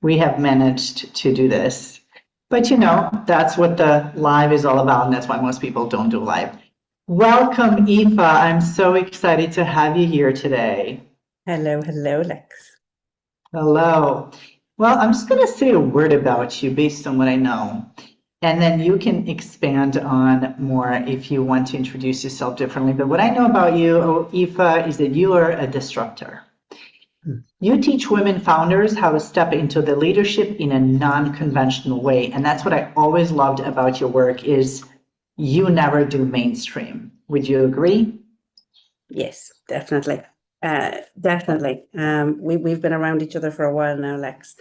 we have managed to do this. But that's what the live is all about, and that's why most people don't do live. Welcome, Aoife. I'm so excited to have you here today. Hello, hello, Lex. Hello. Well, I'm just going to say a word about you based on what I know, and then you can expand on more if you want to introduce yourself differently. But what I know about you, Aoife, is that you are a disruptor. You teach women founders how to step into the leadership in a non-conventional way. And that's what I always loved about your work is you never do mainstream. Would you agree? Yes, definitely. Definitely. We've been around each other for a while now, Lex.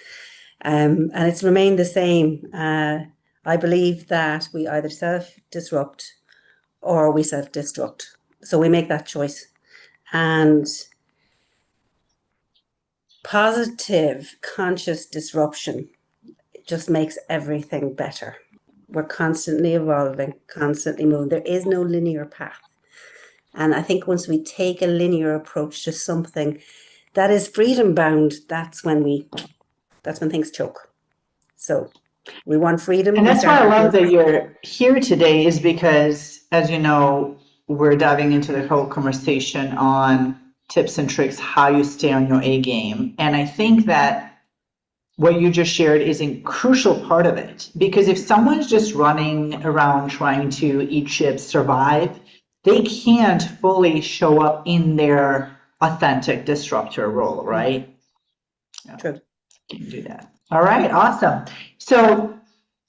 And it's remained the same. I believe that we either self-disrupt or we self-destruct. So we make that choice. And positive, conscious disruption just makes everything better. We're constantly evolving, constantly moving. There is no linear path. And I think once we take a linear approach to something that is freedom bound, that's when things choke. So we want freedom. And that's why I love that you're here today is because, as you know, we're diving into the whole conversation on tips and tricks, how you stay on your A game. And I think that what you just shared is a crucial part of it, because if someone's just running around trying to eat chips, survive, they can't fully show up in their authentic disruptor role, right? True. Can do that. All right, awesome. So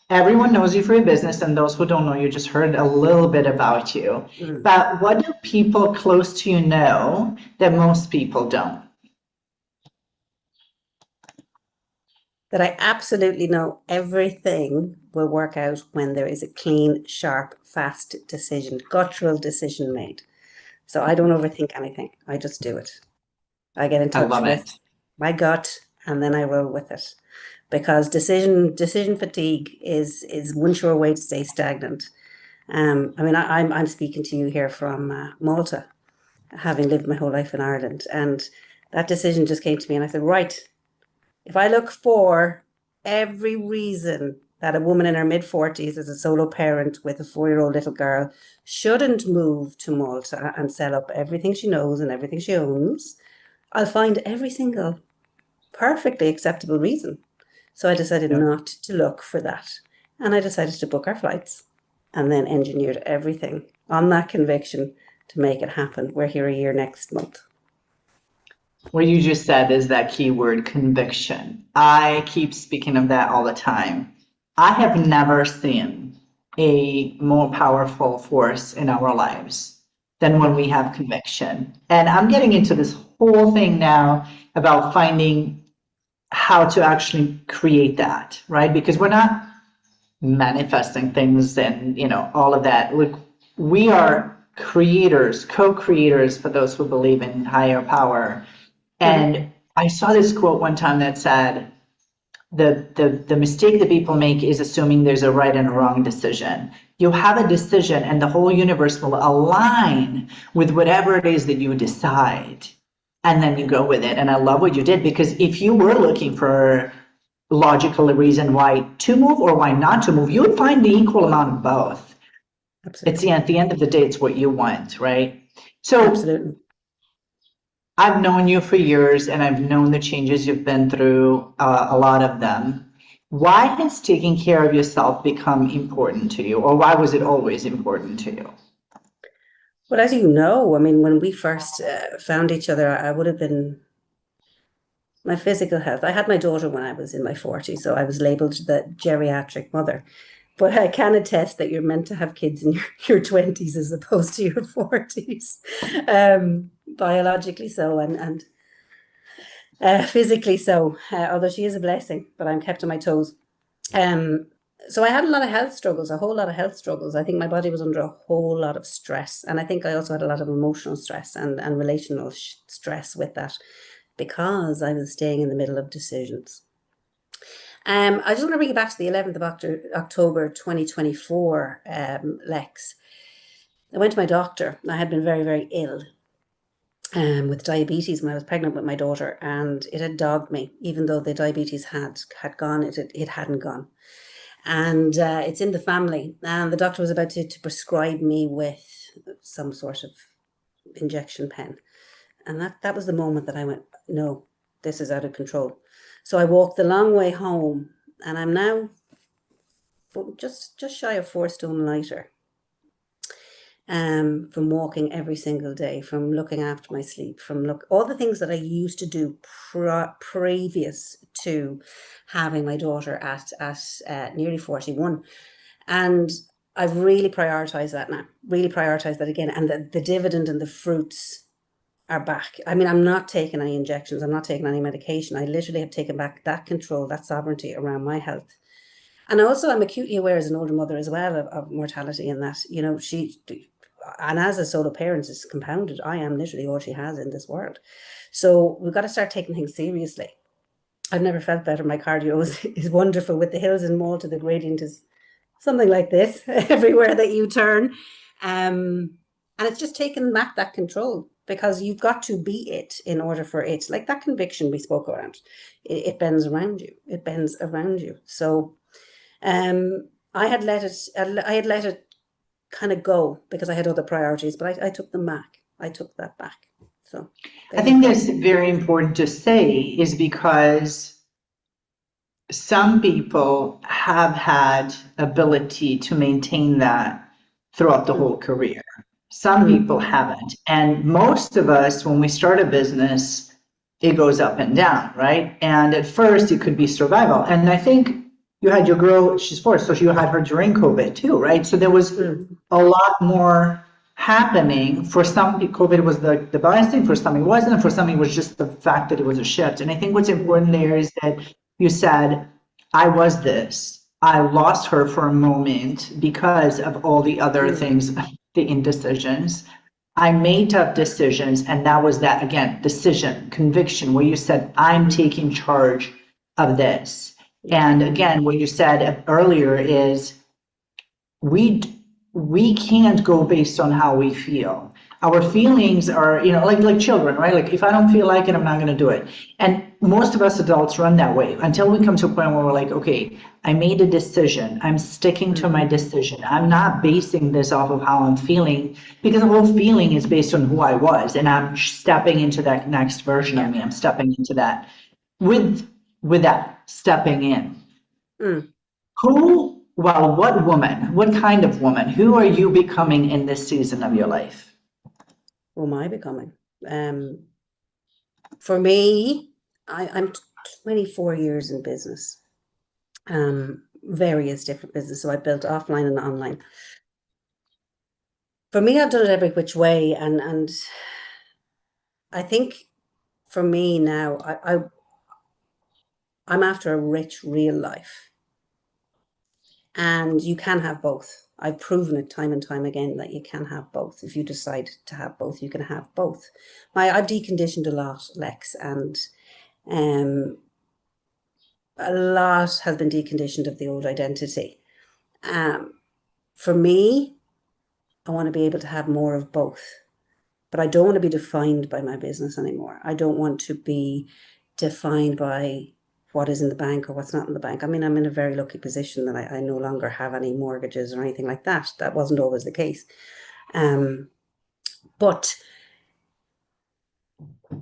everyone knows you for your business, and those who don't know you just heard a little bit about you. But what do people close to you know that most people don't? That I absolutely know everything will work out when there is a clean, sharp, fast decision, guttural decision made. So I don't overthink anything. I just do it. I get in touch with my gut and then I roll with it. Because decision fatigue is one sure way to stay stagnant. I mean, I'm speaking to you here from Malta, having lived my whole life in Ireland, and that decision just came to me, and I said, right, if I look for every reason that a woman in her mid-40s as a solo parent with a 4-year-old little girl shouldn't move to Malta and sell up everything she knows and everything she owns, I'll find every single perfectly acceptable reason. So I decided not to look for that. And I decided to book our flights and then engineered everything on that conviction to make it happen. We're here a year next month. What you just said is that keyword conviction. I keep speaking of that all the time. I have never seen a more powerful force in our lives than when we have conviction. And I'm getting into this whole thing now about finding how to actually create that, right? Because we're not manifesting things and, all of that. We are creators, co-creators for those who believe in higher power. And I saw this quote one time that said, the mistake that people make is assuming there's a right and a wrong decision. You have a decision and the whole universe will align with whatever it is that you decide. And then you go with it. And I love what you did, because if you were looking for logical reason why to move or why not to move, you would find the equal amount of both. Absolutely. At the end of the day, it's what you want, right? So absolutely. I've known you for years and I've known the changes you've been through, a lot of them. Why has taking care of yourself become important to you, or why was it always important to you? Well, as you know, I mean, when we first found each other, I would have been my physical health. I had my daughter when I was in my 40s, so I was labeled the geriatric mother. But I can attest that you're meant to have kids in your 20s as opposed to your 40s, biologically so and physically so, although she is a blessing, but I'm kept on my toes. So I had a lot of health struggles, a whole lot of health struggles. I think my body was under a whole lot of stress. And I think I also had a lot of emotional stress and relational stress with that, because I was staying in the middle of decisions. I just want to bring you back to the 11th of October 2024, Lex. I went to my doctor. I had been very, very ill. with diabetes when I was pregnant with my daughter, and it had dogged me, even though the diabetes had gone, it hadn't gone. And it's in the family. And the doctor was about to prescribe me with some sort of injection pen. And that was the moment that I went, no, this is out of control. So I walked the long way home, and I'm now just shy of 4 stone lighter. From walking every single day, from looking after my sleep, from all the things that I used to do previous to having my daughter at nearly 41. And I've really prioritized that now, really prioritized that again. And the dividend and the fruits are back. I mean, I'm not taking any injections. I'm not taking any medication. I literally have taken back that control, that sovereignty around my health. And also, I'm acutely aware as an older mother as well of mortality, and that, and as a solo parent, it's compounded. I am literally all she has in this world. So we've got to start taking things seriously. I've never felt better. My cardio is wonderful. With the hills in Malta, the gradient is something like this everywhere that you turn. And it's just taking back that control, because you've got to be it in order for it. Like that conviction we spoke around, it bends around you. It bends around you. So I had let it kind of go because I had other priorities, but I took them back. I took that back. So I think that's very important to say, is because some people have had ability to maintain that throughout the whole career. Some people haven't. And most of us, when we start a business, it goes up and down, right? And at first it could be survival. And I think you had your girl, she's 4, so you had her during COVID too, right? So there was a lot more happening. For some people, COVID was the biggest thing, for some it wasn't, for some it was just the fact that it was a shift. And I think what's important there is that you said, I was this. I lost her for a moment because of all the other things, the indecisions. I made tough decisions, and that was that, again, decision, conviction, where you said, I'm taking charge of this. And again, what you said earlier is we can't go based on how we feel. Our feelings are, like children, right? Like if I don't feel like it, I'm not going to do it. And most of us adults run that way until we come to a point where we're like, okay, I made a decision. I'm sticking to my decision. I'm not basing this off of how I'm feeling, because the whole feeling is based on who I was, and I'm stepping into that next version of me. I'm stepping into that. With that stepping in, what kind of woman, who are you becoming in this season of your life? Who am I becoming? For me, I'm 24 years in business, various different businesses. So I built offline and online. For me, I've done it every which way, and I think for me now, I'm after a rich, real life, and you can have both. I've proven it time and time again that you can have both. If you decide to have both, you can have both. I've deconditioned a lot, Leks, and a lot has been deconditioned of the old identity. For me, I want to be able to have more of both, but I don't want to be defined by my business anymore. I don't want to be defined by what is in the bank or what's not in the bank. I mean, I'm in a very lucky position that I no longer have any mortgages or anything like that. That wasn't always the case. But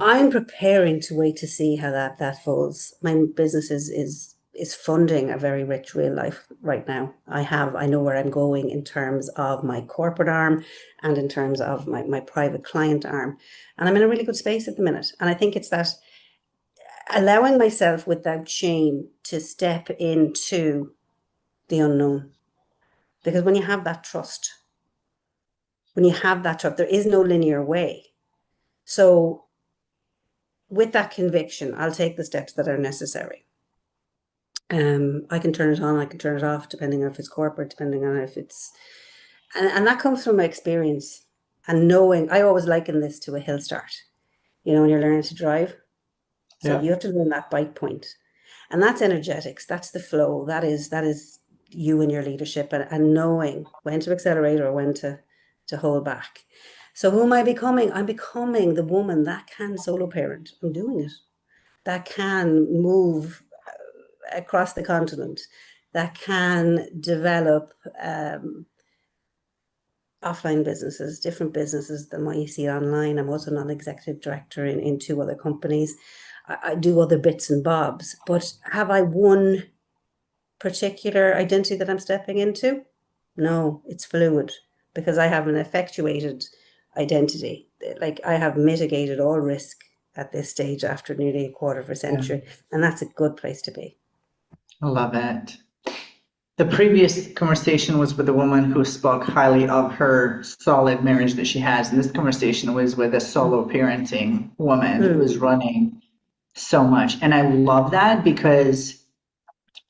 I'm preparing to wait to see how that falls. My business is funding a very rich real life right now. I know where I'm going in terms of my corporate arm and in terms of my private client arm. And I'm in a really good space at the minute. And I think it's that allowing myself without shame to step into the unknown. Because when you have that trust, there is no linear way. So with that conviction, I'll take the steps that are necessary. I can turn it on, I can turn it off, depending on if it's corporate, depending on if it's, and that comes from my experience and knowing. I always liken this to a hill start, when you're learning to drive. So you have to learn that bite point, and that's energetics. That's the flow. That is you and your leadership, and knowing when to accelerate or when to hold back. So who am I becoming? I'm becoming the woman that can solo parent. I'm doing it. That can move across the continent, that can develop offline businesses, different businesses than what you see online. I'm also non-executive director in two other companies. I do other bits and bobs, but have I one particular identity that I'm stepping into? No, it's fluid because I have an effectuated identity. Like I have mitigated all risk at this stage after nearly a quarter of a Yeah, century, and that's a good place to be. I love it. The previous conversation was with a woman who spoke highly of her solid marriage that she has. And this conversation was with a solo parenting woman who is Mm, running so much. And I love that because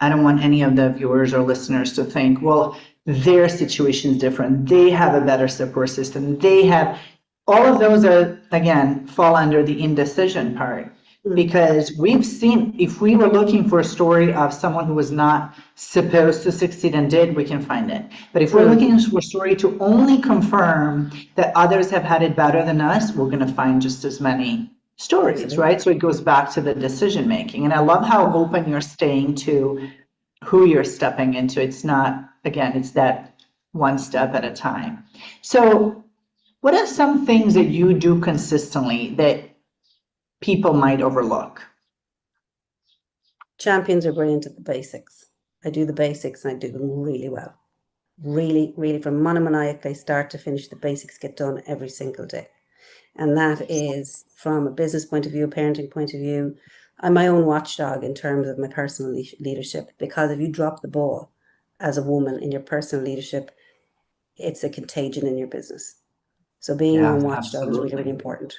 I don't want any of the viewers or listeners to think, well, their situation is different. They have a better support system. They have all of those are, again, fall under the indecision part. mm, Because we've seen, if we were looking for a story of someone who was not supposed to succeed and did, we can find it. But if we're mm, looking for a story to only confirm that others have had it better than us, we're going to find just as many stories, absolutely. right? So it goes back to the decision making. And I love how open you're staying to who you're stepping into. It's not, again, it's that one step at a time. So, what are some things that you do consistently that people might overlook? Champions are brilliant at the basics. I do the basics and I do them really well. Really, really, from monomaniacally start to finish, the basics get done every single day. And that is from a business point of view, a parenting point of view. I'm my own watchdog in terms of my personal leadership, because if you drop the ball as a woman in your personal leadership, it's a contagion in your business. So being your Yeah, own watchdog is really, really absolutely. important.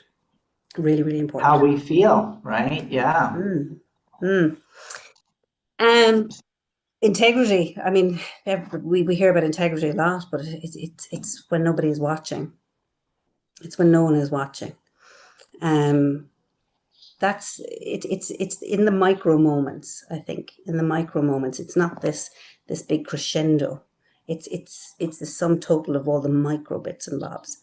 Really, really How important. we feel, right? Yeah. Mm. Mm. Um, integrity. I mean, we hear about integrity a lot, but it's when nobody's watching. It's when no one is watching. Um, that's it. It's in the micro moments. I think in the micro moments. It's not this big crescendo. It's the sum total of all the micro bits and bobs.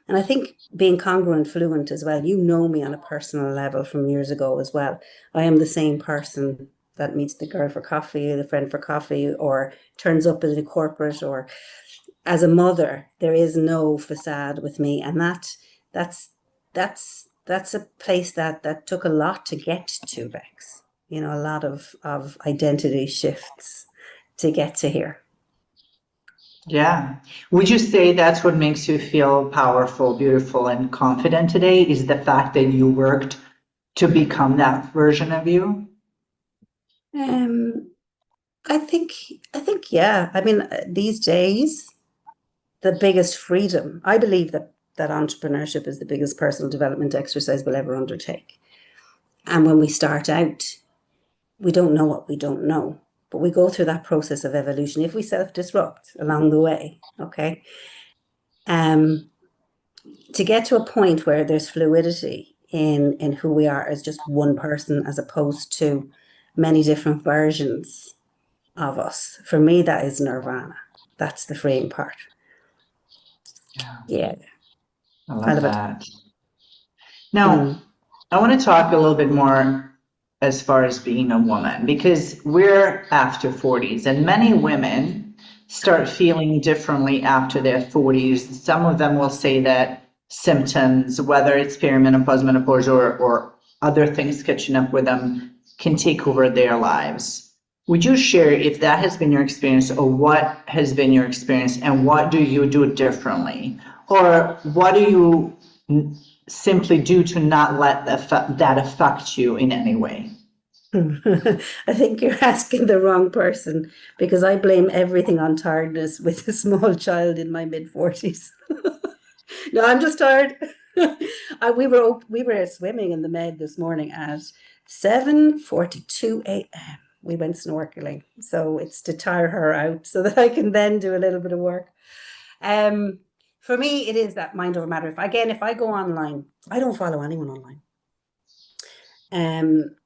And I think being congruent, fluent as well. You know me on a personal level from years ago as well. I am the same person that meets the girl for coffee, the friend for coffee, or turns up at a corporate, or as a mother. There is no facade with me, and that's that's a place that took a lot to get to, Rex. You know, a lot of identity shifts to get to here. Yeah. Would you say that's what makes you feel powerful, beautiful, and confident today is the fact that you worked to become that version of you? Um, I think I think yeah. I mean, these days, the biggest freedom. I believe that entrepreneurship is the biggest personal development exercise we'll ever undertake. And when we start out, we don't know what we don't know, but we go through that process of evolution if we self-disrupt along the way. Okay. Um, to get to a point where there's fluidity in who we are as just one person, as opposed to many different versions of us. For me, that is nirvana. That's the freeing part. Yeah, Yeah, I I love love it. that. Now, Mm. I want to talk a little bit more as far as being a woman because we're after 40s and many women start feeling differently after their 40s. Some of them will say that symptoms, whether it's perimenopause, menopause, or other things catching up with them, can take over their lives. Would you share if that has been your experience or what has been your experience and what do you do differently? Or what do you simply do to not let that affect you in any way? I think you're asking the wrong person, because I blame everything on tiredness with a small child in my mid 40s. No, I'm just tired. We were swimming in the Med this morning at 7:42 a.m. We went snorkeling, so it's to tire her out so that I can then do a little bit of work. Um, for me, it is that mind over matter. If I go online, I don't follow anyone online. Um,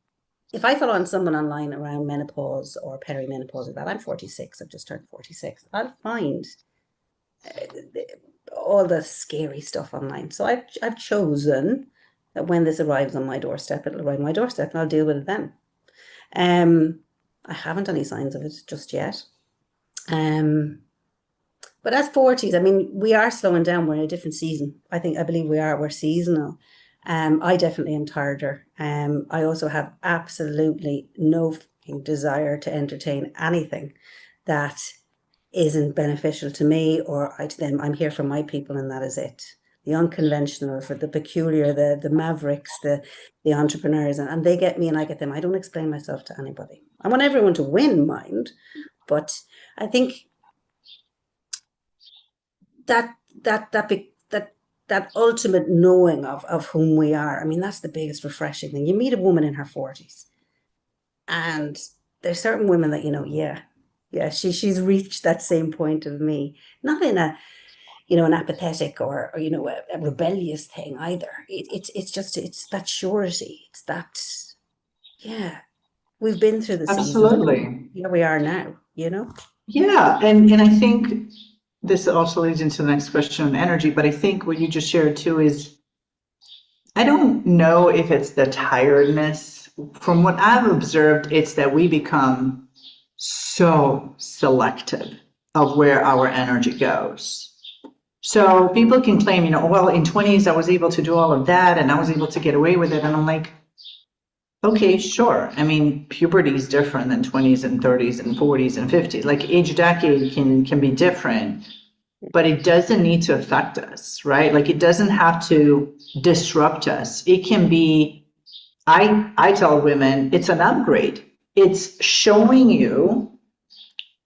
if I follow on someone online around menopause or perimenopause, that I'm 46, I've just turned 46, I'll find all the scary stuff online. So I've chosen that when this arrives on my doorstep, it'll arrive on my doorstep and I'll deal with it then. I haven't any signs of it just yet. But as 40s, I mean, we are slowing down. We're in a different season. I believe we are. We're seasonal. I definitely am tireder. I also have absolutely no fucking desire to entertain anything that isn't beneficial to me or I to them. I'm here for my people, and that is it. The unconventional, for the peculiar, the mavericks, the entrepreneurs, and they get me and I get them. I don't explain myself to anybody. I want everyone to win, mind, but I think that that ultimate knowing of whom we are. I mean, that's the biggest refreshing thing. You meet a woman in her 40s, and there's certain women that yeah, she's reached that same point of me, not in a an apathetic or a rebellious thing either. It's just it's that surety. It's that yeah, we've been through the seasons. Absolutely. Here we are now. You know. Yeah, and I think this also leads into the next question on energy, but I think what you just shared too is I don't know if it's the tiredness. From what I've observed, it's that we become so selective of where our energy goes. So people can claim, well, in 20s, I was able to do all of that and I was able to get away with it. And I'm like, okay, sure. I mean, puberty is different than 20s and 30s and 40s and 50s. Like each decade can be different, but it doesn't need to affect us, right? Like it doesn't have to disrupt us. It can be, I tell women, it's an upgrade. It's showing you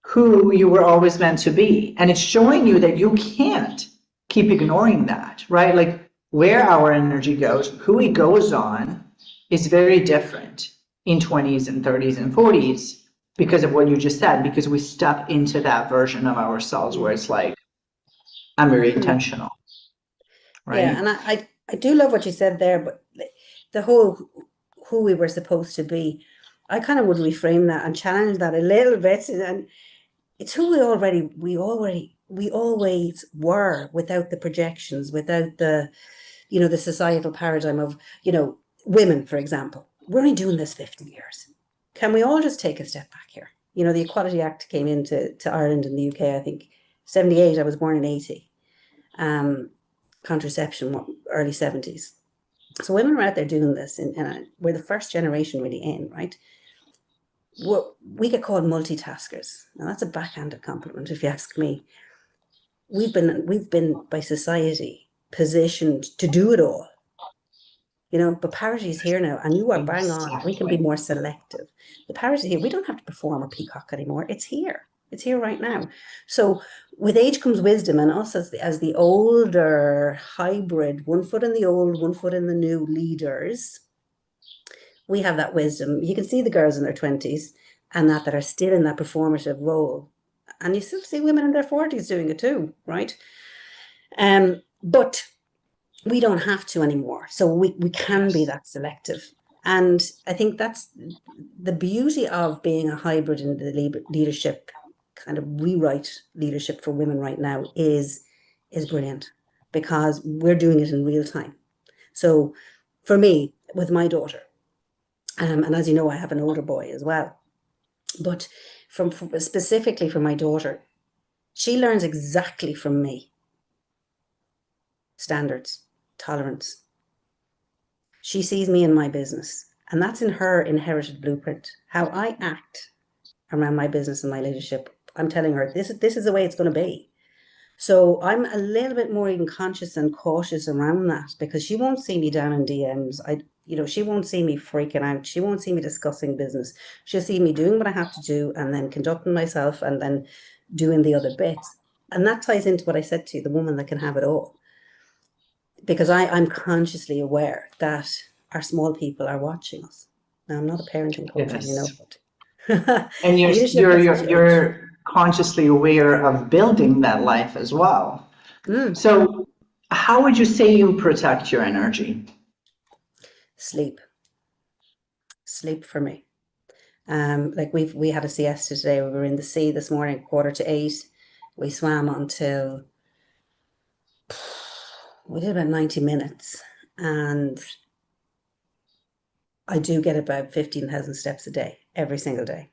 who you were always meant to be. And it's showing you that you can't keep ignoring that, right? Like where our energy goes, who it goes on is very different in 20s and 30s and 40s because of what you just said, because we step into that version of ourselves where it's like, I'm very Mm. intentional, Yeah, right? and I do love what you said there, but the whole who we were supposed to be, I kind of would reframe that and challenge that a little bit, and it's who we always were without the projections, without the societal paradigm of women, for example. We're only doing this 50 years. Can we all just take a step back here? The Equality Act came into Ireland and the UK, I think 78. I was born in 80. Contraception, early 70s. So women were out there doing this, and we're the first generation really in, right? We get called multitaskers. Now that's a backhanded compliment, if you ask me. We've been by society positioned to do it all, but parity is here now, and you are bang on. We can be Exactly. more selective. The parity here, we don't have to perform a peacock anymore. It's here. It's here right now. So with age comes wisdom, and us as the older hybrid, one foot in the old, one foot in the new leaders, we have that wisdom. You can see the girls in their 20s and that are still in that performative role. And you still see women in their 40s doing it too, right? But we don't have to anymore. So we can be Yes. that selective. And I think that's the beauty of being a hybrid in the leadership, kind of rewrite leadership for women right now is brilliant because we're doing it in real time. So for me, with my daughter, and as you know, I have an older boy as well. But specifically for my daughter, she learns exactly from me standards, tolerance. She sees me in my business, and that's in her inherited blueprint. How I act around my business and my leadership, I'm telling her this is the way it's going to be. So I'm a little bit more even conscious and cautious around that because she won't see me down in DMs. She won't see me freaking out. She won't see me discussing business. She'll see me doing what I have to do and then conducting myself and then doing the other bits. And that ties into what I said to you, the woman that can have it all. Because I'm consciously aware that our small people are watching us. Now, I'm not a parenting coach, as you know, Yes. but And you're leadership you're doesn't you're change. you're consciously aware of building that life as well. Mm, So how would you say you protect your energy? sleep, sleep for me. Like we had a siesta today. We were in the sea this morning, 7:45. We swam until We did about 90 minutes, and I do get about 15,000 steps a day, every single day.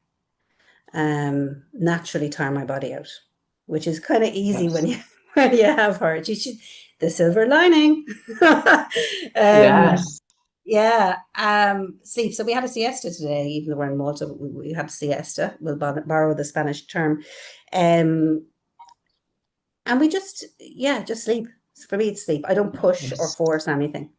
Naturally tire my body out, which is kind of easy when Yes. you when you have her. The silver lining. um, Yes. yeah. Sleep. So we had a siesta today, even though we're in Malta. We had a siesta. We'll borrow the Spanish term, um, and we just sleep. For me, it's sleep. I don't push or Yes. force anything.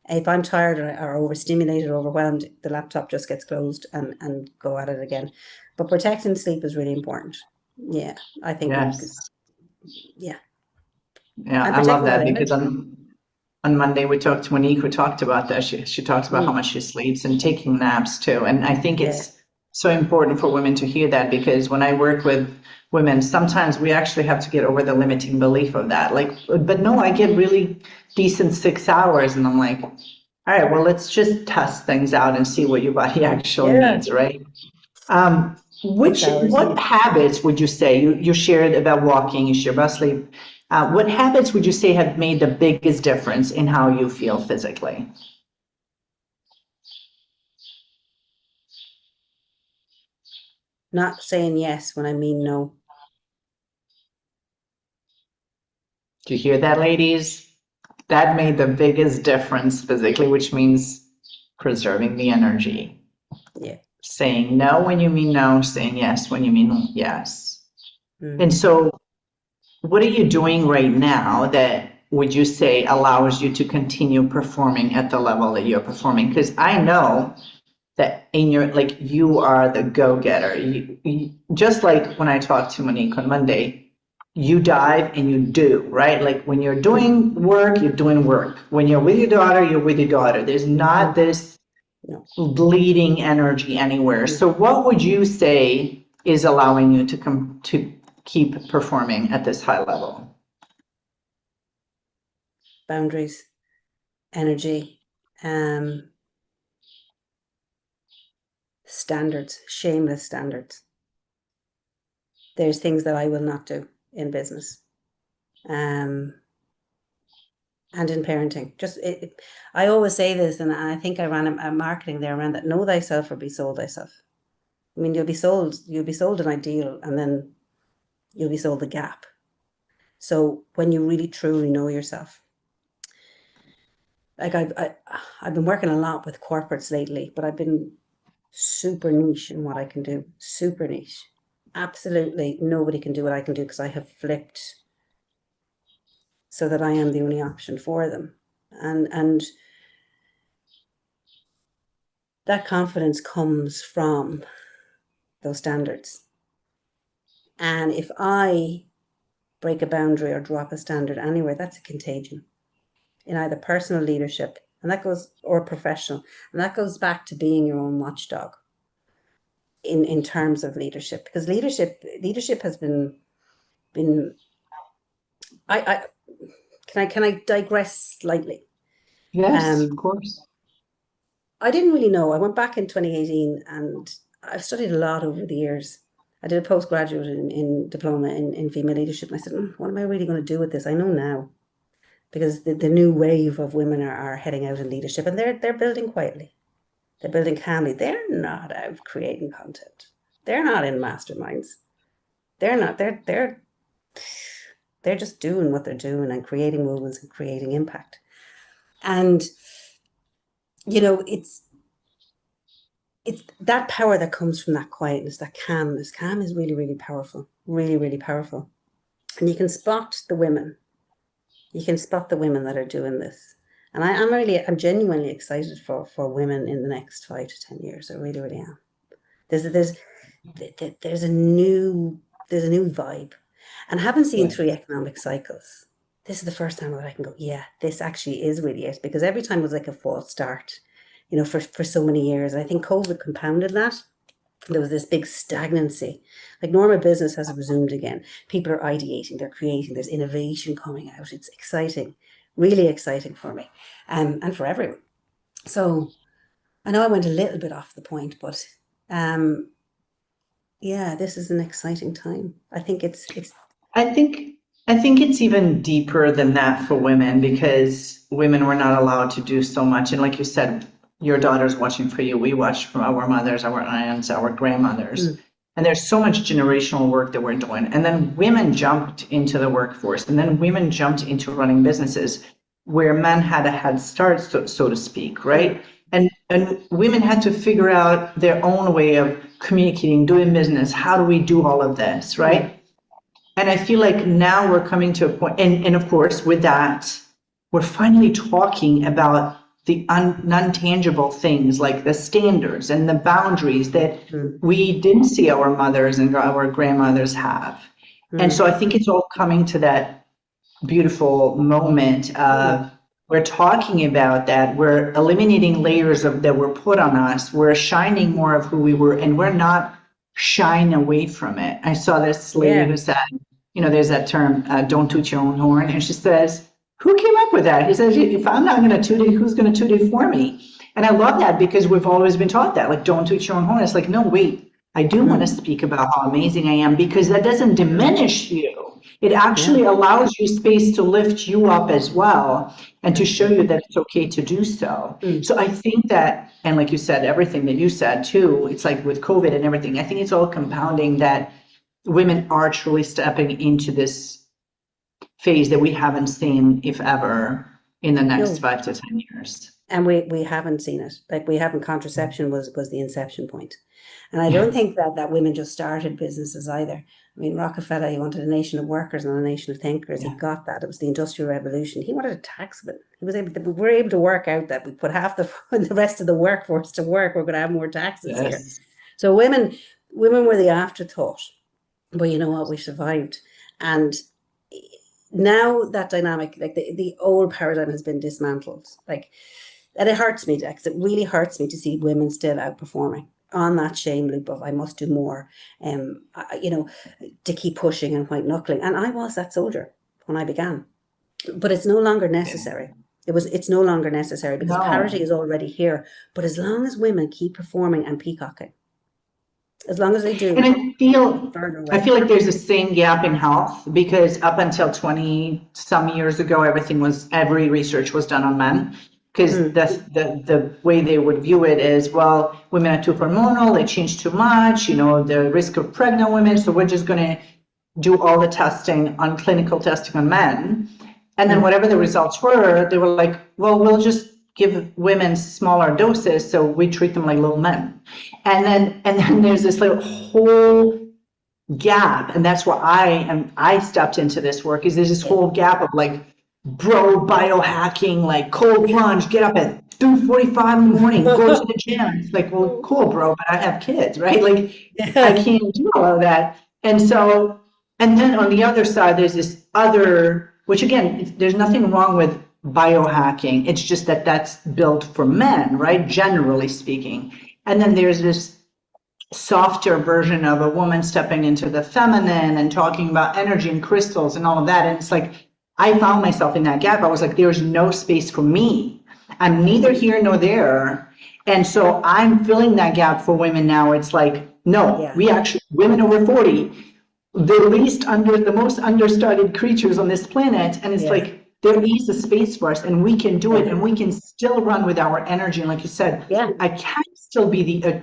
If I'm tired or overstimulated or overwhelmed, the laptop just gets closed and go at it again. But protecting sleep is really important. Yeah, I think Yes. yeah, Yeah, and I love protecting that that because energy. on Monday we talked to Monique, we talked about that. She talks about how Mm, much she sleeps and taking naps too. And I think yeah, it's so important for women to hear that because when I work with women, sometimes we actually have to get over the limiting belief of that. Like, but no, I get really decent 6 hours, and I'm like, all right, well, let's just test things out and see what your body actually yeah. needs, right? Six hours What sleep. habits would you say you shared about walking, you shared about sleep? What habits would you say have made the biggest difference in how you feel physically? Not saying yes when I mean no. Do you hear that, ladies? That made the biggest difference physically, which means preserving the energy. Yeah. Saying no when you mean no, saying yes when you mean yes. And Mm. so, what are you doing right now that would you say allows you to continue performing at the level that you're performing? Because I know that in your like you are the go-getter. Just like when I talked to Monique on Monday, you dive and you do, right? Like when you're Mm. doing work, you're doing work. When you're with your daughter, you're with your daughter. There's not Mm. this No, bleeding energy anywhere. no. So what would you say is allowing you to come to keep performing at this high level? Boundaries, energy, um, standards, shameless standards. There's things that I will not do in business. Um, and in parenting. I always say this, and I think I ran a marketing there around that: know thyself or be sold thyself. I mean, you'll be sold an ideal, and then you'll be sold the gap. So when you really truly know yourself, like I've been working a lot with corporates lately, but I've been super niche in what I can do. Super niche. Absolutely nobody can do what I can do because I have flipped so that I am the only option for them. And that confidence comes from those standards. And if I break a boundary or drop a standard anywhere, that's a contagion in either personal leadership, and that goes, or professional. And that goes back to being your own watchdog in terms of leadership. Because leadership has been I can I digress slightly? Yes, of Um course. I didn't really know. I went back in 2018 and I've studied a lot over the years. I did a postgraduate in diploma in female leadership. And I said, what am I really going to do with this? I know now because the new wave of women are heading out in leadership and they're building quietly. They're building calmly. They're not out creating content. They're not in masterminds. They're not, they're just doing what they're doing and creating movements and creating impact. And, you know, it's that power that comes from that quietness, that calmness. Calm is really, really powerful, really, really powerful. And you can spot the women. You can spot the women that are doing this. And I'm genuinely excited for women in the next 5 to 10 years. I really, really am. There's there's there's a new vibe, and having seen Yeah. 3 economic cycles, this is the first time that I can go, yeah, this actually is really it. Because every time was like a false start, for so many years. And I think COVID compounded that. There was this big stagnancy. Like normal business has resumed again. People are ideating, they're creating, there's innovation coming out. It's exciting, really exciting for me, and for everyone. So I know I went a little bit off the point, but yeah, this is an exciting time. I think it's I think I think it's even deeper than that for women because women were not allowed to do so much. And like you said, your daughter's watching for you. We watched from our mothers, our aunts, our grandmothers. Mm. And there's so much generational work that we're doing. And then women jumped into the workforce, and then women jumped into running businesses where men had a head start, so to speak, right? And women had to figure out their own way of communicating, doing business. How do we do all of this, right? And I feel like now we're coming to a point, and of course, with that, we're finally talking about the non-tangible things like the standards and the boundaries that Mm. we didn't see our mothers and our grandmothers have. And so I think it's all coming to that beautiful moment of we're talking about that. We're eliminating layers of that were put on us. We're shining more of who we were, and we're not shying away from it. I saw this lady who said, there's that term, don't toot your own horn. And she says, who came up with that? He says, if I'm not going to toot it, who's going to toot it for me? And I love that because we've always been taught that, like, don't toot your own horn. It's like, no, wait, I do want to speak about how amazing I am because that doesn't diminish you. It actually allows you space to lift you up as well and to show you that it's okay to do so. So I think that, and like you said, everything that you said too, it's like with COVID and everything, I think it's all compounding that women are truly stepping into this phase that we haven't seen, if ever, in the next 5 to 10 years. And we haven't seen it. Like we haven't, contraception was the inception point. And I don't think that women just started businesses either. I mean, Rockefeller, he wanted a nation of workers, not a nation of thinkers. He got that. It was the Industrial Revolution. He wanted a tax bill. We were able to work out that we put half the rest of the workforce to work. We're going to have more taxes here. So women were the afterthought. But you know what? We survived. And now that dynamic, like the old paradigm has been dismantled. Like, and it hurts me, because it really hurts me to see women still outperforming on that shame loop of I must do more, to keep pushing and white knuckling. And I was that soldier when I began, but it's no longer necessary. It's no longer necessary because parity is already here. But as long as women keep performing and peacocking, as long as they do. And I feel like there's the same gap in health because up until 20 some years ago, every research was done on men. Because the way they would view it is, well, women are too hormonal, they change too much, the risk of pregnant women, so we're just going to do all the testing on clinical testing on men. And then whatever the results were, they were like, well, we'll just give women smaller doses, so we treat them like little men. And then there's this like whole gap, and that's why I stepped into this work, is there's this whole gap of like, bro, biohacking, like cold plunge, get up at 3:45 in the morning, go to the gym. It's like, well, cool, bro, but I have kids, right? Like, I can't do all of that. And then on the other side, there's this other, which again, there's nothing wrong with biohacking. It's just that that's built for men, right? Generally speaking. And then there's this softer version of a woman stepping into the feminine and talking about energy and crystals and all of that. And it's like, I found myself in that gap. I was like, there's no space for me. I'm neither here nor there. And so I'm filling that gap for women now. It's like, no, we actually, women over 40, the most understudied creatures on this planet. And it's like, there is a space for us and we can do it and we can still run with our energy. And like you said, I can still be a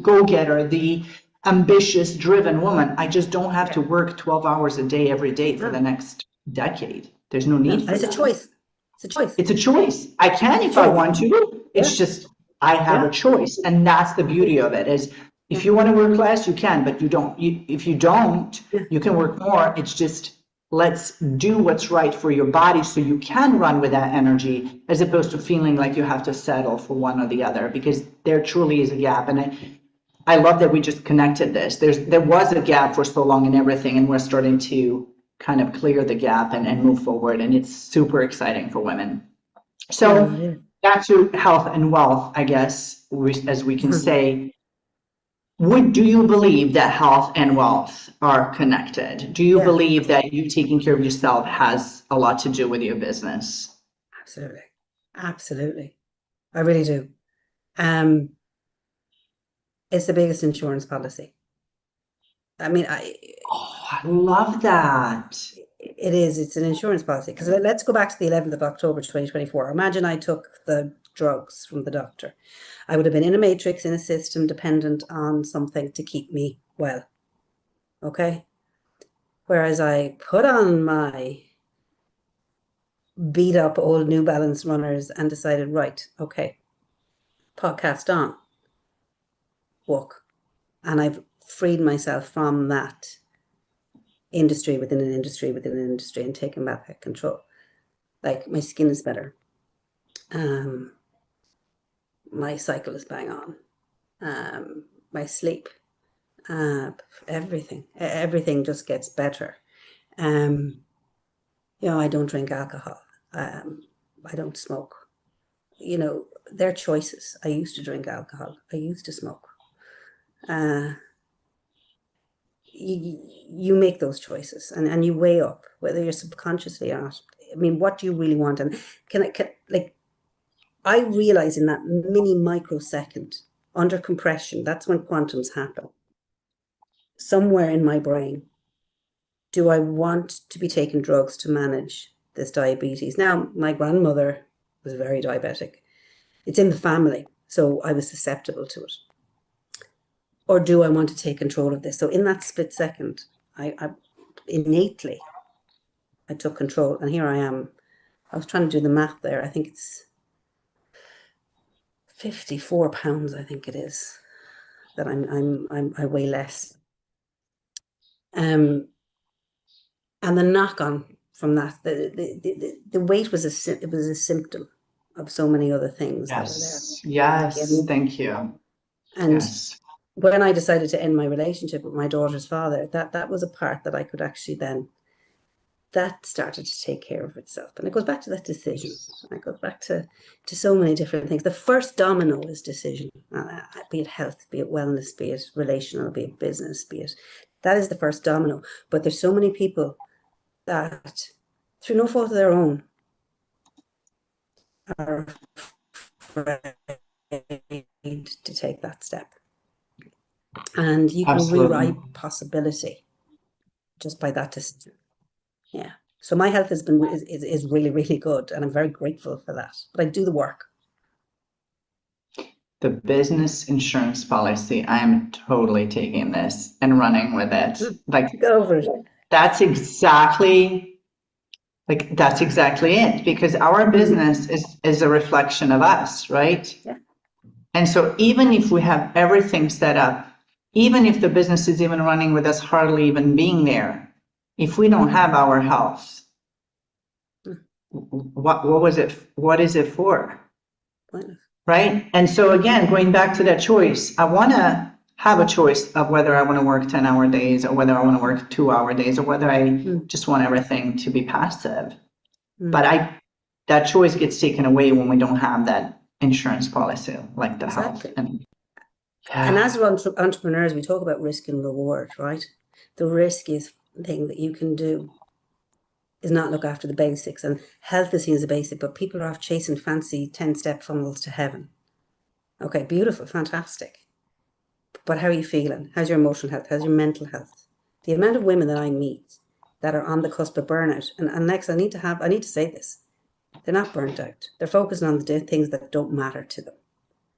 go-getter, the ambitious, driven woman. I just don't have to work 12 hours a day every day for the next decade. There's no need for that. It's a choice. It's a choice. It's a choice. I can if I want to. It's just I have a choice, and that's the beauty of it. Is if you want to work less, you can, but you don't. If you don't, you can work more. It's just let's do what's right for your body, so you can run with that energy, as opposed to feeling like you have to settle for one or the other, because there truly is a gap. And I love that we just connected this. There was a gap for so long in everything, and we're starting to kind of clear the gap and move forward, and it's super exciting for women. So back to health and wealth, I guess, as we can say, do you believe that health and wealth are connected? Do you believe that you taking care of yourself has a lot to do with your business? Absolutely. I really do. It's the biggest insurance policy. I mean, Oh, I love that. it's an insurance policy. Because let's go back to the 11th of October 2024. Imagine I took the drugs from the doctor. I would have been in a matrix, in a system, dependent on something to keep me well. Okay? Whereas I put on my beat up old New Balance runners and decided, right, okay, podcast on, walk. And I've freed myself from that industry within an industry within an industry and taken back control. Like my skin is better. My cycle is bang on. My sleep, everything just gets better. I don't drink alcohol. I don't smoke. They're choices. I used to drink alcohol. I used to smoke. You make those choices and you weigh up whether you're subconsciously or not. I mean, what do you really want? And I realize in that mini microsecond under compression, that's when quantums happen. Somewhere in my brain, do I want to be taking drugs to manage this diabetes? Now, my grandmother was very diabetic. It's in the family, so I was susceptible to it. Or do I want to take control of this? So in that split second, I innately, I took control, and here I am. I was trying to do the math there. I think it's 54 pounds. I think it is that I weigh less. And the knock on from that, the weight was a symptom of so many other things that were there. Yes, thank you. And yes. When I decided to end my relationship with my daughter's father, that was a part that I could actually then, that started to take care of itself. And it goes back to that decision. It goes back to so many different things. The first domino is decision, be it health, be it wellness, be it relational, be it business, that is the first domino. But there's so many people that, through no fault of their own, are afraid to take that step. And you can rewrite possibility just by that decision. Yeah. So my health is really, really good, and I'm very grateful for that. But I do the work. The business insurance policy, I'm totally taking this and running with it. Go over it. That's exactly it, because our business is a reflection of us, right? Yeah. And so even if we have everything set up, even if the business is even running with us hardly even being there, if we don't have our health, what is it for? Right? And so again, going back to that choice, I want to have a choice of whether I want to work 10-hour days or whether I want to work 2-hour days or whether I just want everything to be passive. But that choice gets taken away when we don't have that insurance policy, like the health. And as entrepreneurs, we talk about risk and reward, right? The riskiest thing that you can do is not look after the basics. And health is seen as a basic, but people are off chasing fancy 10-step funnels to heaven. Okay, beautiful, fantastic. But how are you feeling? How's your emotional health? How's your mental health? The amount of women that I meet that are on the cusp of burnout, and next I need to say this, they're not burnt out. They're focusing on the things that don't matter to them.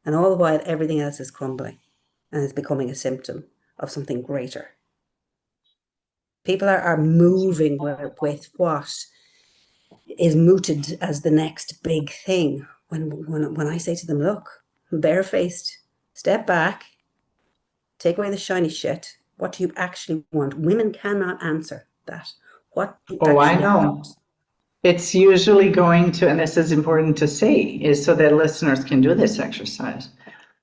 And all the while, everything else is crumbling and is becoming a symptom of something greater. People are moving with what is mooted as the next big thing. When I say to them, look, barefaced, step back, take away the shiny shit. What do you actually want? Women cannot answer that. What do you I know. want? It's usually going to, and this is important to say, is so that listeners can do this exercise.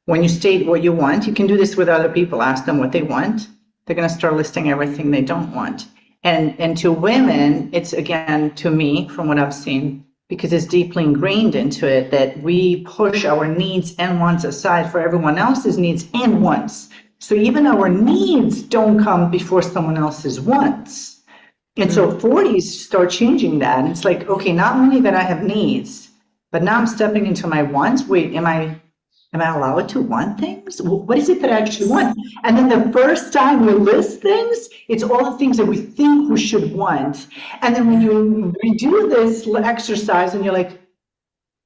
When you state what you want, you can do this with other people. Ask them what they want. They're going to start listing everything they don't want. And to women, it's, again, to me, from what I've seen, because it's deeply ingrained into it, that we push our needs and wants aside for everyone else's needs and wants. So even our needs don't come before someone else's wants. And so 40s start changing that. And it's like, okay, not only that I have needs, but now I'm stepping into my wants. Wait, am I am I allowed to want things? What is it that I actually want? And then the first time we list things, it's all the things that we think we should want. And then when you redo this exercise and you're like,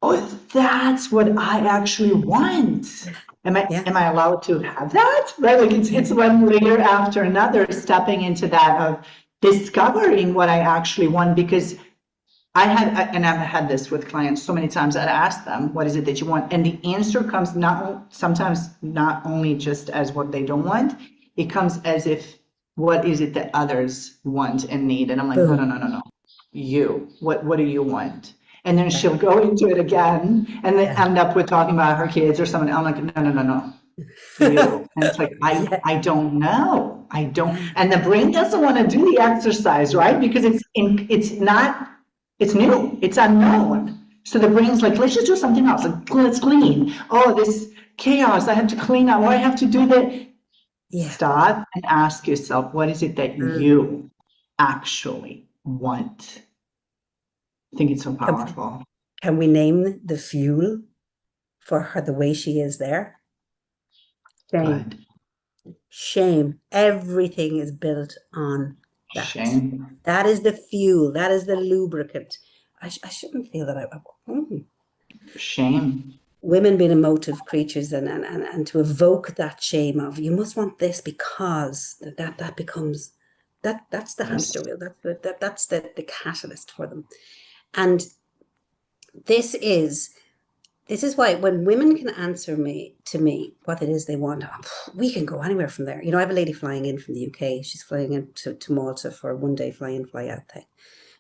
oh, that's what I actually want. Am I allowed to have that? Right? Like it's one layer after another, stepping into that of discovering what I actually want, because and I've had this with clients so many times. I'd ask them, what is it that you want? And the answer comes sometimes not only just as what they don't want, it comes as if, what is it that others want and need? And I'm like, no. What do you want? And then she'll go into it again and then end up with talking about her kids or someone. I'm like, no. You. And it's like, I don't know. I don't. And the brain doesn't want to do the exercise, right? Because it's new, it's unknown. So the brain's like, let's just do something else. Like, let's clean. Oh, this chaos, I have to clean up, or I have to do that. Stop and ask yourself, what is it that you actually want? I think it's so powerful. Can we name the fuel for her, the way she is there? Shame. Shame. Everything is built on that. Shame. That is the fuel. That is the lubricant. I shouldn't feel that. Shame. Women being emotive creatures, and to evoke that shame of, you must want this because that becomes that's the hamster wheel. That's the catalyst for them. And this is why when women can answer to me what it is they want, we can go anywhere from there. You know, I have a lady flying in from the UK. She's flying into Malta for a one-day fly-in, fly-out thing.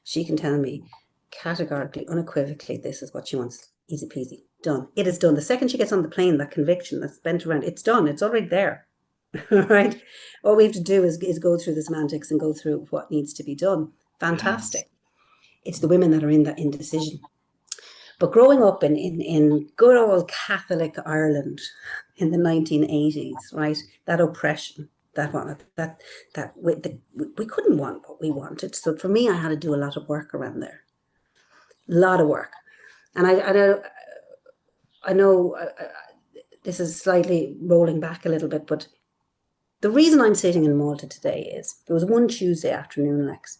She can tell me categorically, unequivocally, this is what she wants. Easy peasy. Done. It is done. The second she gets on the plane, that conviction that's bent around, it's done. It's already there. Right? All we have to do is go through the semantics and go through what needs to be done. Fantastic. Yes. It's the women that are in that indecision. But growing up in good old Catholic Ireland in the 1980s, right, that oppression, we couldn't want what we wanted. So for me, I had to do a lot of work around there, a lot of work. And I know this is slightly rolling back a little bit, but the reason I'm sitting in Malta today is there was one Tuesday afternoon, Leks,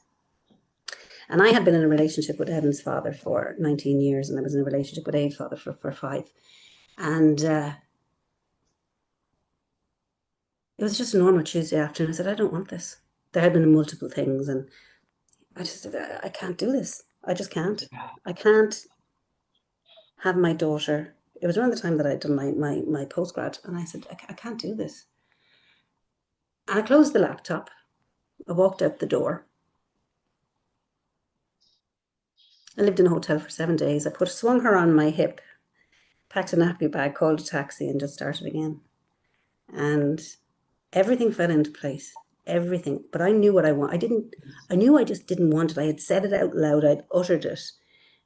and I had been in a relationship with Evan's father for 19 years, and I was in a relationship with Abe's father for 5. And it was just a normal Tuesday afternoon. I said, I don't want this. There had been multiple things, and I just said, I can't do this. I just can't. I can't have my daughter. It was around the time that I'd done my postgrad, and I said, I can't do this. And I closed the laptop. I walked out the door. I lived in a hotel for 7 days. I swung her on my hip, packed a nappy bag, called a taxi, and just started again. And everything fell into place. Everything. But I knew what I want. I knew I just didn't want it. I had said it out loud. I'd uttered it.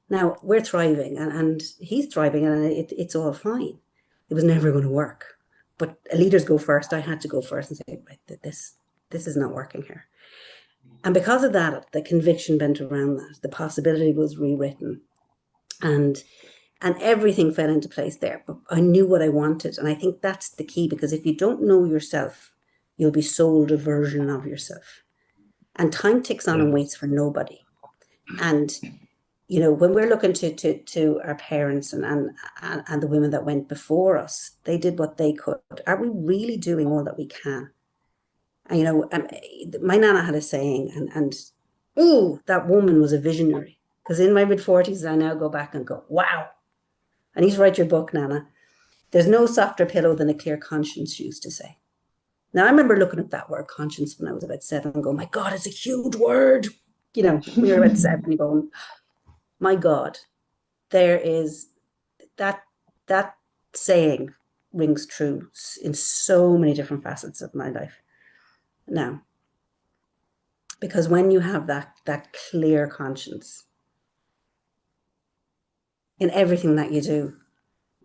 Now we're thriving, and he's thriving, and it's all fine. It was never going to work. But leaders go first. I had to go first and say, right, this is not working here. And because of that, the conviction bent around that. The possibility was rewritten, and everything fell into place there. But I knew what I wanted, and I think that's the key, because if you don't know yourself, you'll be sold a version of yourself. And time ticks on and waits for nobody. And you know, when we're looking to our parents and the women that went before us, they did what they could. Are we really doing all that we can? And, you know, my nana had a saying, and that woman was a visionary. Because in my mid-40s, I now go back and go, wow. I need to write your book, Nana. There's no softer pillow than a clear conscience, she used to say. Now, I remember looking at that word conscience when I was about 7 and going, my God, it's a huge word. You know, when you're about 7 and going, my God, there is that saying rings true in so many different facets of my life now. Because when you have that clear conscience in everything that you do,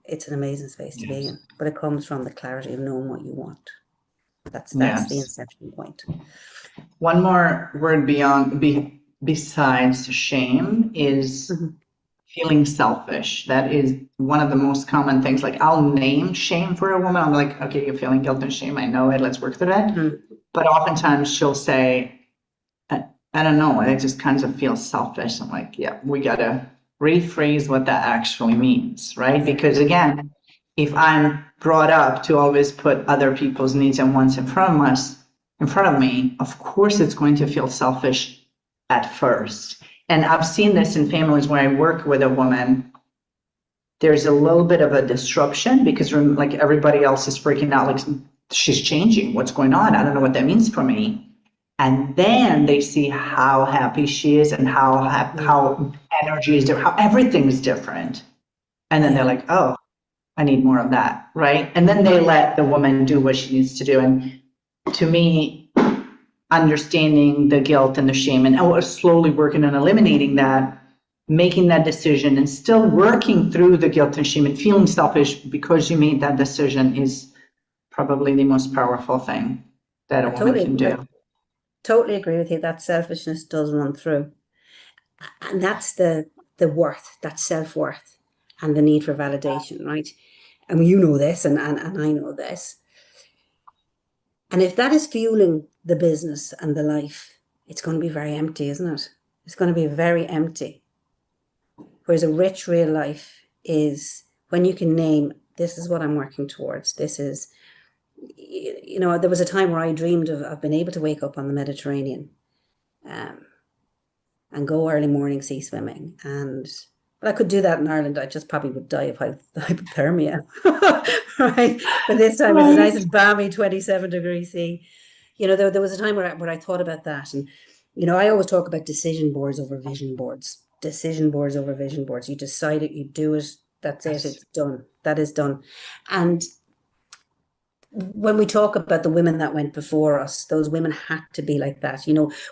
it's an amazing space to be in. But it comes from the clarity of knowing what you want. That's the inception point. One more word besides shame is feeling selfish. That is one of the most common things. Like I'll name shame for a woman. I'm like, okay, you're feeling guilt and shame. I know it. Let's work through it. Mhm. But oftentimes she'll say, I don't know. I just kind of feel selfish. I'm like, yeah, we gotta rephrase what that actually means, right? Yeah, Because again, if I'm brought up to always put other people's needs and wants in front of me, of course it's going to feel selfish at first. And I've seen this in families where I work with a woman. There's a little bit of a disruption because like everybody else is freaking out, like she's changing. What's going on? I don't know what that means for me. And then they see how happy she is and how energy is different, how everything's different. And then yeah, they're like, oh, I need more of that, right? And then they let the woman do what she needs to do. And to me, understanding the guilt and the shame and slowly working on eliminating that, making that decision and still working through the guilt and shame and feeling selfish because you made that decision is probably the most powerful thing that a I woman can I do. totally agree with you. That selfishness does run through. And that's the worth, that self-worth and the need for validation, right? And you know this, and I know this. And if that is fueling the business and the life, it's going to be very empty, isn't it? It's going to be very empty. Whereas a rich real life is when you can name, this is what I'm working towards. This is, there was a time where I dreamed of being able to wake up on the Mediterranean, um, and go early morning sea swimming. But I could do that in Ireland. I just probably would die of hypothermia. Right. But this time it's a nice Right. and balmy 27 degrees C. There was a time where I thought about that. And, I always talk about decision boards over vision boards. Decision boards over vision boards. You decide it, you do it, that's it, Yes. it's done. That is done. And when we talk about the women that went before us, those women had to be like that.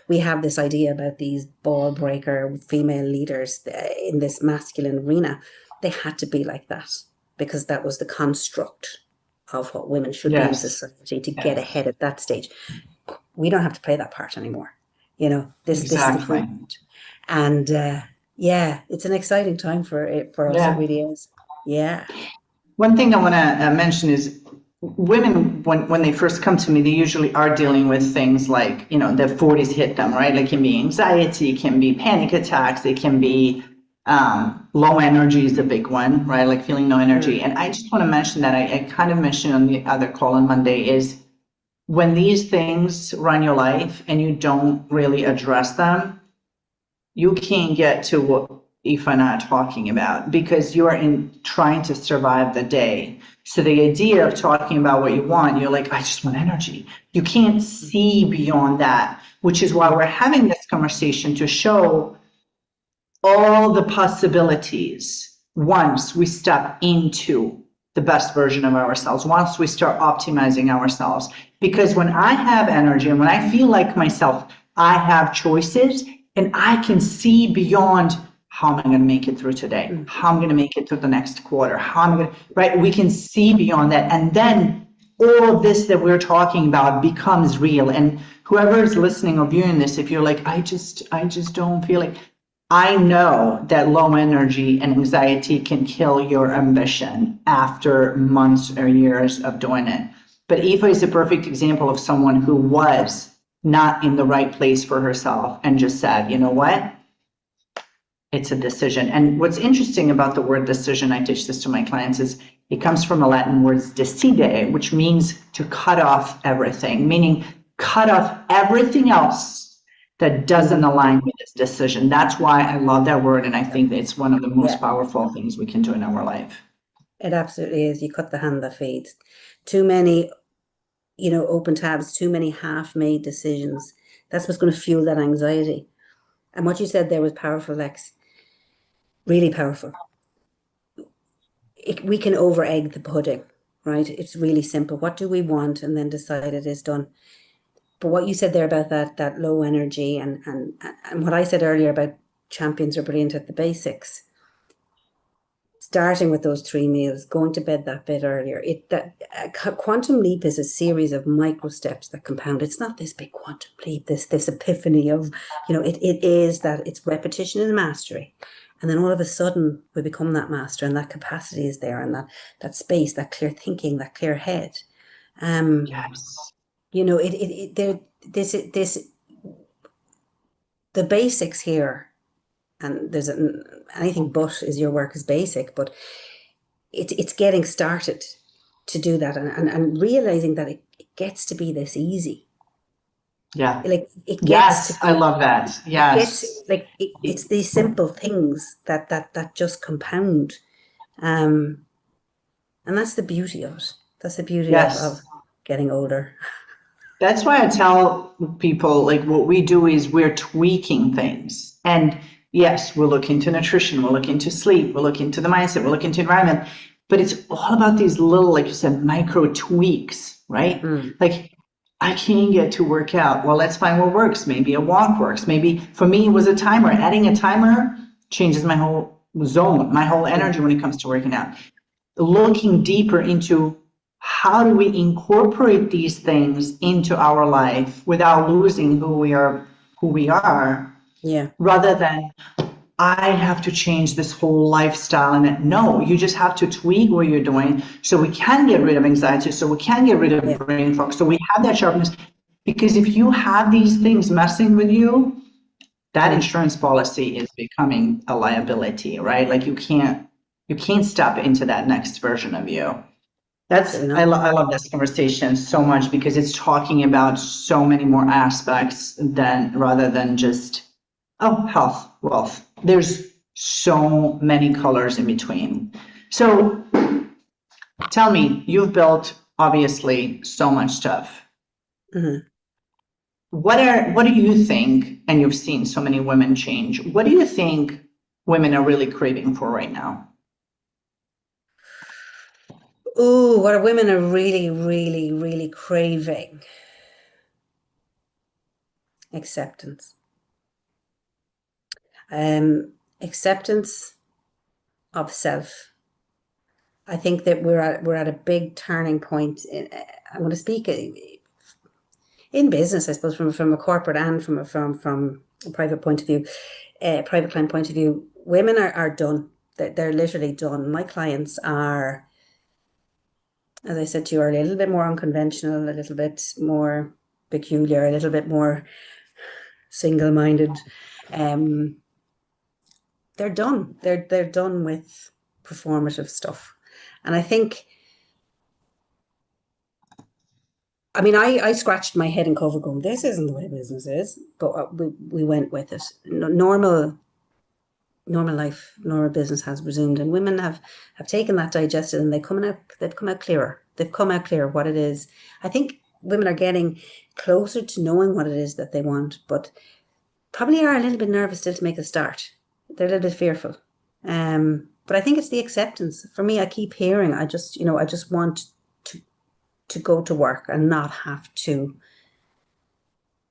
We have this idea about these ball breaker female leaders in this masculine arena. They had to be like that because that was the construct of what women should be in Yes. society to get Yes. ahead at that stage. We don't have to play that part anymore. This is Exactly. improvement. And yeah, it's an exciting time for us. It Yeah. really is. Yeah. One thing I want to mention is women, when they first come to me, they usually are dealing with things like, the 40s hit them, right? Like it can be anxiety, it can be panic attacks, it can be low energy is a big one, right? Like feeling no energy. Mm. And I just want to mention that I kind of mentioned on the other call on Monday is when these things run your life and you don't really address them, you can't get to what Aoife and I are talking about because you are in trying to survive the day. So the idea of talking about what you want, you're like, I just want energy. You can't see beyond that, which is why Mm. we're having this conversation to show all the possibilities once we step into the best version of ourselves, once we start optimizing ourselves. Because when I have energy and when I feel like myself, I have choices and I can see beyond how am I going to make it through today? Mm. How am I going to make it through the next quarter? How am I going to, right? We can see beyond that. And then all of this that we're talking about becomes real. And whoever is listening or viewing this, if you're like, I just don't feel like, I know that low energy and anxiety can kill your ambition after months or years of doing it. But Aoife is a perfect example of someone who was not in the right place for herself and just said, you know what? It's a decision. And what's interesting about the word decision, I teach this to my clients, is it comes from the Latin words decidere, which means to cut off everything, meaning cut off everything else that doesn't Mm. align with this decision. That's why I love that word. And I think that it's one of the most Yeah. powerful things we can do in our life. It absolutely is. You cut the hand that feeds. Too many, open tabs, too many half-made decisions. That's what's going to fuel that anxiety. And what you said there was powerful, Lex. Really powerful. We can over egg the pudding, right? It's really simple. What do we want? And then decide it is done. But what you said there about that low energy and what I said earlier about champions are brilliant at the basics. starting with those 3 meals, going to bed that bit earlier. Quantum leap is a series of micro steps that compound. It's not this big quantum leap, this epiphany of, it is that it's repetition and mastery. And then all of a sudden we become that master, and that capacity is there, and that space, that clear thinking, that clear head. Yes. The basics here, and there's anything but is your work is basic, but it's getting started to do that, and realizing that it gets to be this easy. Yeah. Like it gets Yes, to I be, love that. it Yes. gets like it's these simple things that just compound, and that's the beauty of it. That's the beauty of Yes. getting older. That's why I tell people, like, what we do is we're tweaking things. And yes, we'll look into nutrition, we'll look into sleep, we'll look into the mindset, we'll look into environment. But it's all about these little, like you said, micro tweaks, right? Like, I can't get to work out. Well, let's find what works. Maybe a walk works. Maybe for me, it was a timer. Adding a timer changes my whole zone, my whole energy when it comes to working out. Looking deeper into how do we incorporate these things into our life without losing who we are, Yeah. rather than I have to change this whole lifestyle. And no, you just have to tweak what you're doing so we can get rid of anxiety, so we can get rid of brain fog, so we have that sharpness. Because if you have these things messing with you, that insurance policy is becoming a liability, right? Like you can't step into that next version of you. I love this conversation so much because it's talking about so many more aspects rather than just, health, wealth. There's so many colors in between. So tell me, you've built obviously so much stuff. What do you think, and you've seen so many women change, what do you think women are really craving for right now? Oh, what women are really, really, really craving? Acceptance. Acceptance of self. I think that we're at a big turning point. I'm going to speak in business, I suppose, from a corporate and from a private point of view, private client point of view. Women are done. They're literally done. My clients are, as I said to you earlier, a little bit more unconventional, a little bit more peculiar, a little bit more single-minded. They're done. They're done with performative stuff. And I think, I mean, I scratched my head in COVID going, this isn't the way business is, but we went with it. Normal life, normal business has resumed, and women have taken that, digested, and they've come out clearer. They've come out clear what it is. I think women are getting closer to knowing what it is that they want, but probably are a little bit nervous still to make a start. They're a little bit fearful. But I think it's the acceptance. For me, I keep hearing, I just want to go to work and not have to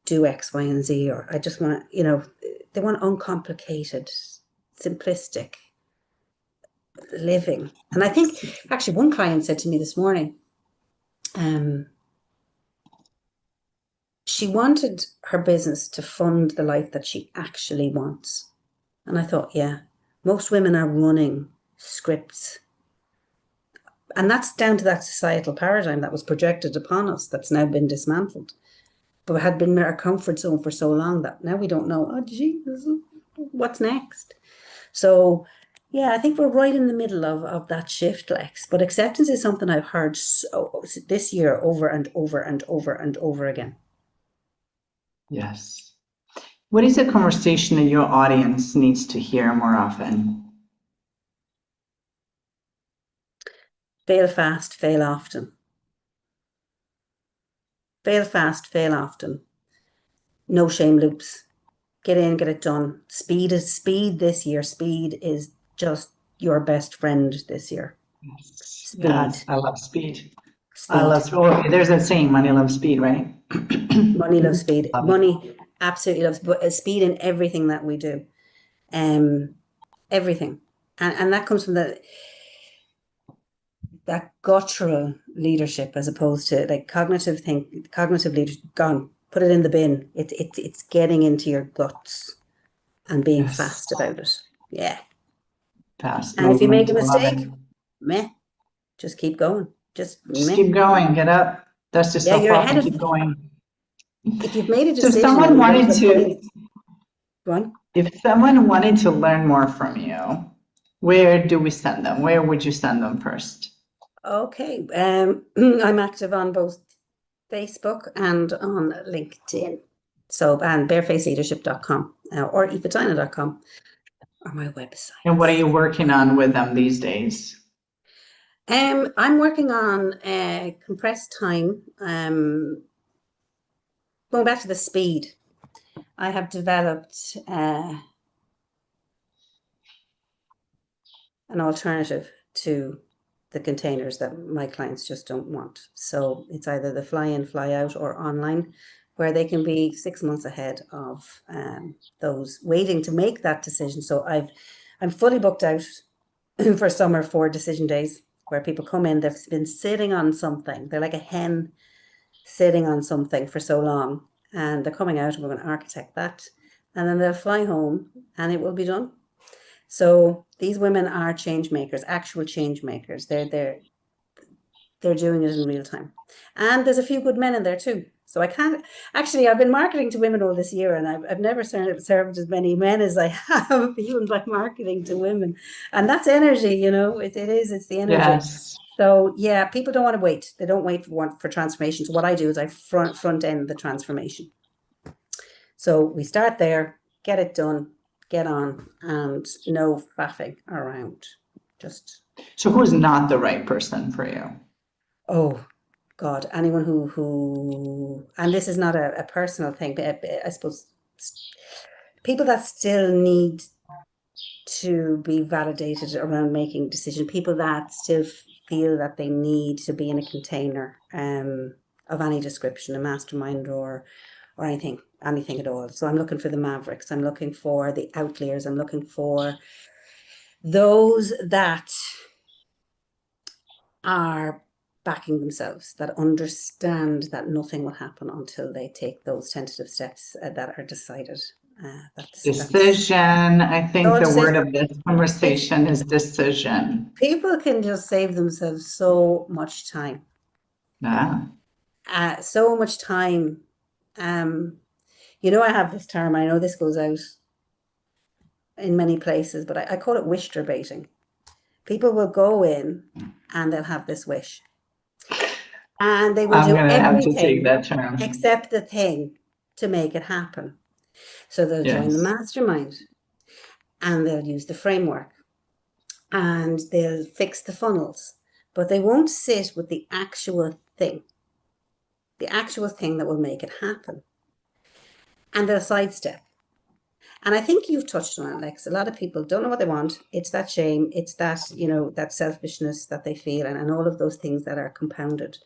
do X, Y, and Z, or I just want, they want uncomplicated, simplistic living. And I think actually one client said to me this morning, she wanted her business to fund the life that she actually wants. And I thought, yeah, most women are running scripts. And that's down to that societal paradigm that was projected upon us that's now been dismantled, but had been our comfort zone for so long that now we don't know, oh, Jesus, what's next? So, yeah, I think we're right in the middle of that shift, Lex. But acceptance is something I've heard this year over and over and over and over again. Yes. What is a conversation that your audience needs to hear more often? Fail fast, fail often. Fail fast, fail often. No shame loops. Get in, get it done. Speed this year. Speed is just your best friend this year. Speed. Yes, I love speed. Speed. There's that saying, money loves speed, right? Money loves speed. Money absolutely loves speed in everything that we do. Everything. And that comes from that guttural leadership as opposed to like cognitive leadership gone, put it in the bin. It's getting into your guts and being Yes. fast about it. Yeah. Fast And if you make movement. a I love it. mistake, meh, just keep going. Just Just meh. keep going. Get up. Dust Yeah, yourself you're off ahead and of, keep going. if you've made a So decision and you've ended up putting it, go on. if someone wanted to learn more from you, where do we send them? Where would you send them first? Okay. I'm active on both Facebook and on LinkedIn. So, and barefaceleadership.com or aoifetynan.com are my And what are websites. you working on with them these days? I'm working on compressed time. Going back to the speed, I have developed an alternative to the containers that my clients just don't want. So it's either the fly in, fly out, or online, where they can be 6 months ahead of those waiting to make that decision. So I'm fully booked out for summer for decision days, where people come in, they've been sitting on something. They're like a hen sitting on something for so long, and they're coming out, and we're going to architect that, and then they'll fly home, and it will be done. So these women are change makers, actual change makers. They're doing it in real time. And there's a few good men in there too. So I can't actually, I've been marketing to women all this year, and I've never served as many men as I have, even by marketing to women. And that's energy, you know, it's the energy. Yes. So yeah, people don't want to wait. They don't wait for transformation. So what I do is I front end the transformation. So we start there, get it done, get on, and no faffing around. Just, So who's not the right person for you? oh God, anyone who, and this is not a personal thing, but I suppose people that still need to be validated around making decisions, people that still feel that they need to be in a container of any description, a mastermind or anything at all. So I'm looking for the mavericks. I'm looking for the outliers. I'm looking for those that are backing themselves, that understand that nothing will happen until they take those tentative steps that are decided. That's Decision. I think all the word decision. of this It's conversation is decision. people can just save themselves so much time, Yeah. so much time. Um, I have this term. I know this goes out in many places, but I call it wish-baiting. People will go in and they'll have this wish, and they will I'm do gonna have to take everything that term. except the thing to make it happen. So they'll join the Yes. mastermind, and they'll use the framework, and they'll fix the funnels, but they won't sit with the actual thing that will make it happen. And they'll sidestep. And I think you've touched on it, Lex. A lot of people don't know what they want. It's that shame. It's that, that selfishness that they feel, and all of those things that are compounded.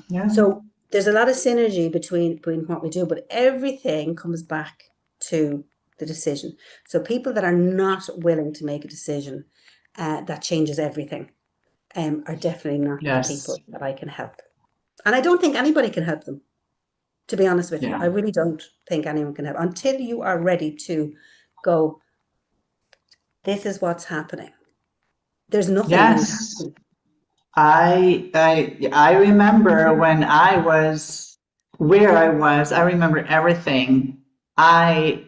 Yeah. So there's a lot of synergy between what we do, but everything comes back to the decision. So people that are not willing to make a decision that changes everything are definitely not the Yes. people that I can help. And I don't think anybody can help them, to be honest with you. Yeah. I really don't think anyone can help until you are ready to go, this is what's happening. There's nothing going to Yes. happen. I remember when I was where I was, I remember everything. I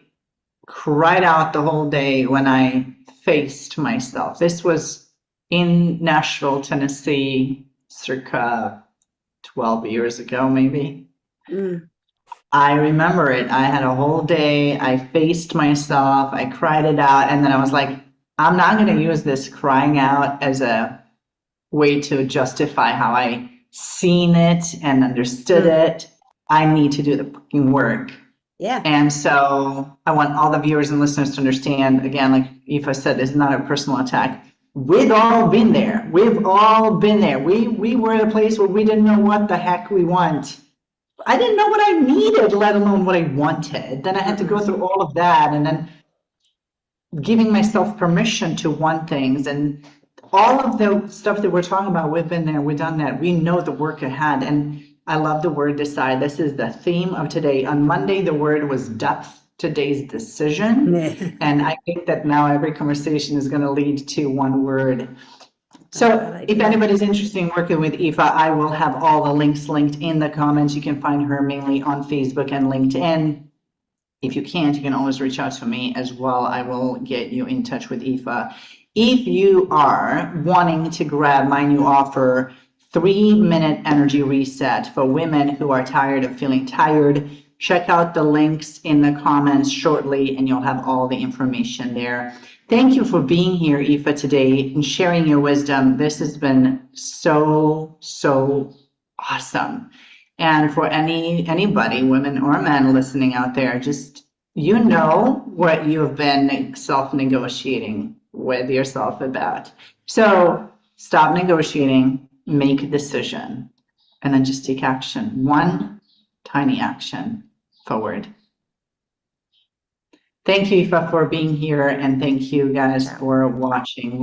cried out the whole day when I faced myself. This was in Nashville, Tennessee, circa 12 years ago, maybe. Mm, I remember it. I had a whole day. I faced myself. I cried it out. And then I was like, I'm not going to use this crying out as a way to justify how I seen it and understood mm, it. I need to do the fucking work. yeah. And so I want all the viewers and listeners to understand, again, like Aoife said, this is not a personal attack. We've all been there. We've all been there. We were at a place where we didn't know what the heck we want. I didn't know what I needed, let alone what I wanted. Then I had to go Mm-mm. through all of that. And then giving myself permission to want things, and all of the stuff that we're talking about, we've been there, we've done that. We know the work ahead. And I love the word decide. This is the theme of today. On Monday, the word was depth, today's decision. And I think that now every conversation is going to lead to one word. So if anybody's interested in working with Aoife, I will have all the links linked in the comments. You can find her mainly on Facebook and LinkedIn. If you can't, you can always reach out to me as well. I will get you in touch with Aoife. If you are wanting to grab my new offer, 3-minute energy reset for women who are tired of feeling tired, check out the links in the comments shortly and you'll have all the information there. Thank you for being here, Aoife, today and sharing your wisdom. This has been so awesome. And for anybody, women or men listening out there, just, you know what you have been self-negotiating with yourself about. So stop negotiating, make a decision, and then just take action. One tiny action forward. Thank you, Aoife, for being here, and thank you guys for watching.